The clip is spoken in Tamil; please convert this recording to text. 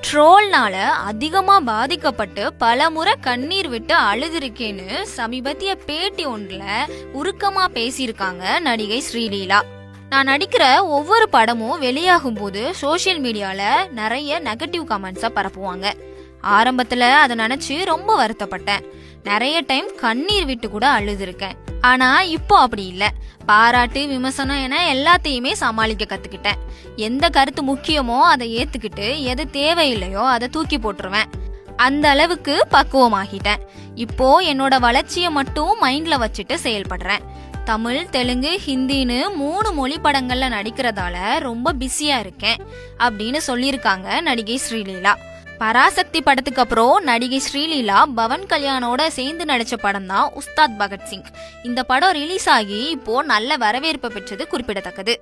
ட்ரோல்னால அதிகமா பாதிக்கப்பட்டு பல முறை கண்ணீர் விட்டு அழுதுருக்கேன்னு சமீபத்திய பேட்டி ஒன்றுல உருக்கமா பேசியிருக்காங்க நடிகை ஸ்ரீலீலா. நான் நடிக்கிற ஒவ்வொரு படமும் வெளியாகும் போது சோசியல் மீடியால நிறைய நெகட்டிவ் கமெண்ட்ஸை பரப்புவாங்க. ஆரம்பத்துல அதை நினைச்சு ரொம்ப வருத்தப்பட்டேன். நிறைய டைம் கண்ணீர் விட்டு கூட அழுதுருக்கேன். ஆனா இப்போ அப்படி இல்லை. பாராட்டு, விமர்சனம் என எல்லாத்தையுமே சமாளிக்க கத்துக்கிட்டேன். எந்த கருத்து முக்கியமோ அதை ஏத்துக்கிட்டு, எது தேவையில்லையோ அதை தூக்கி போட்டுருவேன். அந்த அளவுக்கு பக்குவமாகிட்டேன். இப்போ என்னோட வளர்ச்சியை மட்டும் மைண்ட்ல வச்சுட்டு செயல்படுறேன். தமிழ், தெலுங்கு, ஹிந்தின்னு 3 மொழி படங்கள்ல நடிக்கிறதால ரொம்ப பிஸியா இருக்கேன் அப்படின்னு சொல்லியிருக்காங்க நடிகை ஸ்ரீலீலா. பராசக்தி படத்துக்கு அப்புறம் நடிகை ஸ்ரீலீலா பவன் கல்யாணோட சேர்ந்து நடிச்ச படம் தான் உஸ்தாத் பகத்சிங். இந்த படம் ரிலீஸ் ஆகி இப்போ நல்ல வரவேற்பு பெற்றது குறிப்பிடத்தக்கது.